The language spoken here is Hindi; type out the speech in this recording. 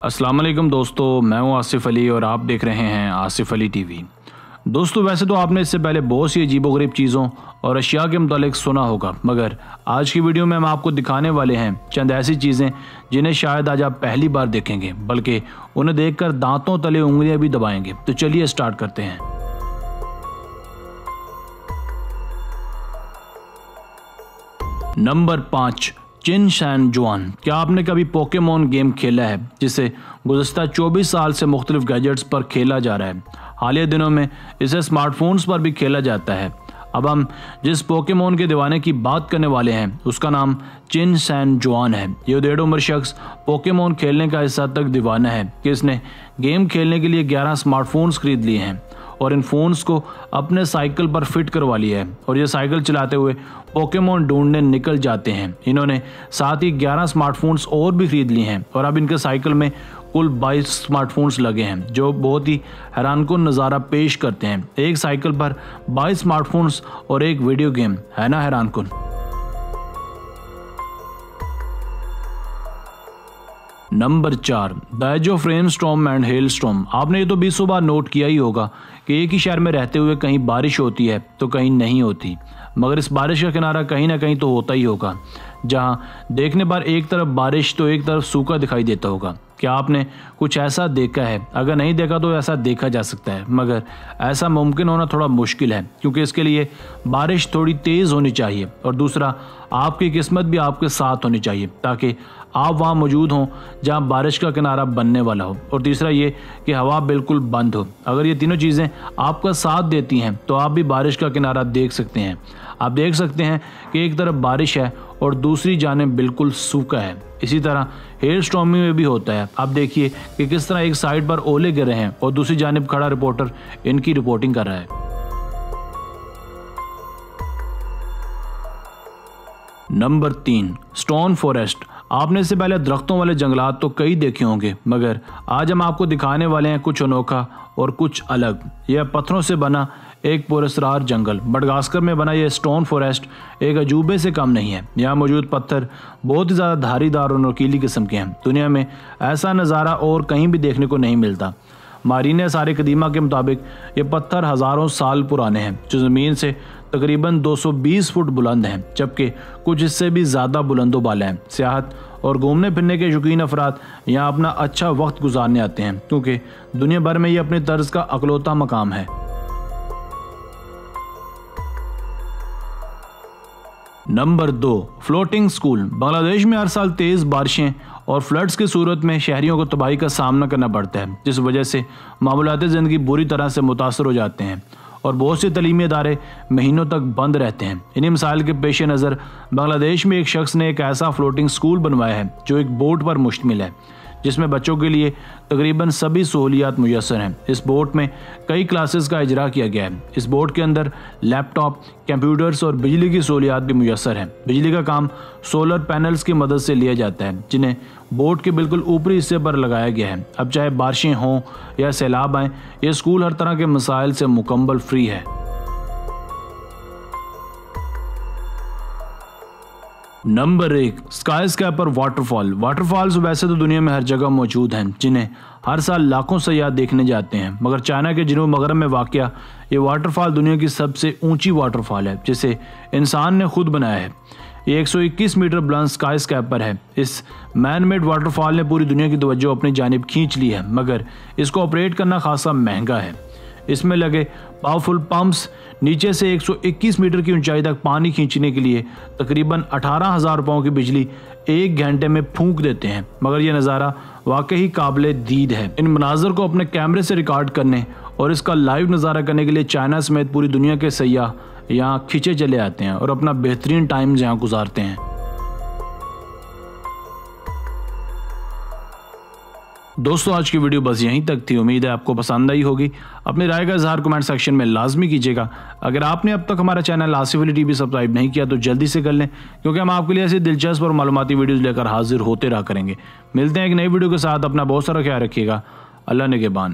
अस्सलाम वालेकुम दोस्तों, मैं हूं आसिफ अली और आप देख रहे हैं आसिफ अली टीवी। दोस्तों, वैसे तो आपने इससे पहले बहुत सी अजीबोगरीब चीज़ों और अशिया के मुतालिक सुना होगा, मगर आज की वीडियो में हम आपको दिखाने वाले हैं चंद ऐसी चीज़ें जिन्हें शायद आज आप पहली बार देखेंगे, बल्कि उन्हें देखकर दांतों तले उंगलियां भी दबाएंगे। तो चलिए स्टार्ट करते हैं। नंबर 5, चिन शैन जुआन। क्या आपने कभी पोकेमोन गेम खेला है, जिसे गुज़श्ता 24 साल से मुख्तलिफ गैजेट्स पर खेला जा रहा है? हालिया दिनों में इसे स्मार्टफोन्स पर भी खेला जाता है। अब हम जिस पोकेमोन के दीवाने की बात करने वाले हैं उसका नाम चिन शैन जुआन है। ये उदेड़ उम्र शख्स पोकेमोन खेलने का इस हद तक दीवाना है कि इसने गेम खेलने के लिए 11 स्मार्टफोन्स खरीद लिए हैं और इन फ़ोन्स को अपने साइकिल पर फिट करवा लिया है और ये साइकिल चलाते हुए पोकेमोन ढूंढने निकल जाते हैं। इन्होंने साथ ही 11 स्मार्टफोन्स और भी खरीद लिए हैं और अब इनके साइकिल में कुल 22 स्मार्टफोन्स लगे हैं, जो बहुत ही हैरानकुन नज़ारा पेश करते हैं। एक साइकिल पर 22 स्मार्टफोन्स और एक वीडियो गेम, है ना हैरानकुन। Number 4, the age of rainstorm and hailstorm. आपने ये तो 20 बार नोट किया ही होगा कि एक ही शहर में रहते हुए कहीं बारिश होती है तो कहीं नहीं होती, मगर इस बारिश का किनारा कहीं ना कहीं तो होता ही होगा, जहां देखने पर एक तरफ बारिश तो एक तरफ सूखा दिखाई देता होगा। क्या आपने कुछ ऐसा देखा है? अगर नहीं देखा तो ऐसा देखा जा सकता है, मगर ऐसा मुमकिन होना थोड़ा मुश्किल है, क्योंकि इसके लिए बारिश थोड़ी तेज़ होनी चाहिए और दूसरा आपकी किस्मत भी आपके साथ होनी चाहिए ताकि आप वहाँ मौजूद हों जहाँ बारिश का किनारा बनने वाला हो, और तीसरा ये कि हवा बिल्कुल बंद हो। अगर ये तीनों चीज़ें आपका साथ देती हैं तो आप भी बारिश का किनारा देख सकते हैं। आप देख सकते हैं कि एक तरफ बारिश है और दूसरी जानिब बिल्कुल सूखा है। इसी तरह हेल स्टॉर्मिंग में भी होता है। आप देखिए कि किस तरह एक साइड पर ओले गिर रहे हैं और दूसरी जानिब खड़ा रिपोर्टर इनकी रिपोर्टिंग कर रहा है। Number 3, stone forest. आपने इससे पहले दरख्तों वाले जंगलात तो कई देखे होंगे, मगर आज हम आपको दिखाने वाले हैं कुछ अनोखा और कुछ अलग। यह पत्थरों से बना एक पुरस्कार जंगल, मडगास्कर में बना यह स्टोन फॉरेस्ट एक अजूबे से कम नहीं है। यहाँ मौजूद पत्थर बहुत ही ज़्यादा धारीदार और नुकीली किस्म के हैं। दुनिया में ऐसा नज़ारा और कहीं भी देखने को नहीं मिलता। मारीने सारे कदीमा के मुताबिक ये पत्थर हज़ारों साल पुराने हैं, जो ज़मीन से तकरीबन 220 फुट बुलंद हैं, जबकि कुछ इससे भी ज़्यादा बुलंदो बाला हैं। सियाहत और घूमने फिरने के शौकीन अफराद यहाँ अपना अच्छा वक्त गुजारने आते हैं, क्योंकि दुनिया भर में ये अपने तर्ज का अकलौता मकाम है। Number 2, floating school. बांग्लादेश में हर साल तेज़ बारिशें और फ्लड्स की सूरत में शहरियों को तबाही का सामना करना पड़ता है, जिस वजह से मामूलाती ज़िंदगी बुरी तरह से मुतासर हो जाते हैं और बहुत से तलीमी इदारे महीनों तक बंद रहते हैं। इन्हीं मसाइल के पेश नज़र बांग्लादेश में एक शख्स ने एक ऐसा फ्लोटिंग स्कूल बनवाया है जो एक बोट पर मुश्तमिल है, जिसमें बच्चों के लिए तकरीबन सभी सहूलियात मुयस्सर हैं। इस बोट में कई क्लासेस का इजरा किया गया है। इस बोट के अंदर लैपटॉप, कंप्यूटर्स और बिजली की सहूलियात भी मुयस्सर हैं। बिजली का काम सोलर पैनल्स की मदद से लिया जाता है, जिन्हें बोट के बिल्कुल ऊपरी हिस्से पर लगाया गया है। अब चाहे बारिशें हों या सैलाब आएँ, यह स्कूल हर तरह के मसाइल से मुकम्मल फ्री है। Number 1, skyscraper waterfall. Waterfalls वैसे तो दुनिया में हर जगह मौजूद हैं, जिन्हें हर साल लाखों सयाह देखने जाते हैं, मगर चाइना के जनूब मगरब में वाक़या ये वाटरफॉल दुनिया की सबसे ऊंची वाटरफॉल है, जिसे इंसान ने खुद बनाया है। ये 121 मीटर बुलंद स्काई स्कैपर है। इस मैन मेड वाटरफॉल ने पूरी दुनिया की तवज्जो अपनी जानिब खींच ली है, मगर इसको ऑपरेट करना खासा महंगा है। इसमें लगे पावरफुल पंप्स नीचे से 121 मीटर की ऊंचाई तक पानी खींचने के लिए तकरीबन 18,000 रुपयों की बिजली 1 घंटे में फूंक देते हैं, मगर यह नज़ारा वाकई काबिले दीद है। इन मनाजर को अपने कैमरे से रिकॉर्ड करने और इसका लाइव नज़ारा करने के लिए चाइना समेत पूरी दुनिया के सयाह यहाँ खींचे चले आते हैं और अपना बेहतरीन टाइम यहाँ गुजारते हैं। दोस्तों, आज की वीडियो बस यहीं तक थी। उम्मीद है आपको पसंद आई होगी। अपनी राय का इजहार कमेंट सेक्शन में लाजमी कीजिएगा। अगर आपने अब तक हमारा channel Asif Ali TV subscribe नहीं किया तो जल्दी से कर लें, क्योंकि हम आपके लिए ऐसी दिलचस्प और मालूमाती वीडियोज़ लेकर हाजिर होते रहा करेंगे। मिलते हैं एक नई वीडियो के साथ। अपना बहुत सारा ख्याल रखिएगा। अल्लाह निगहबान।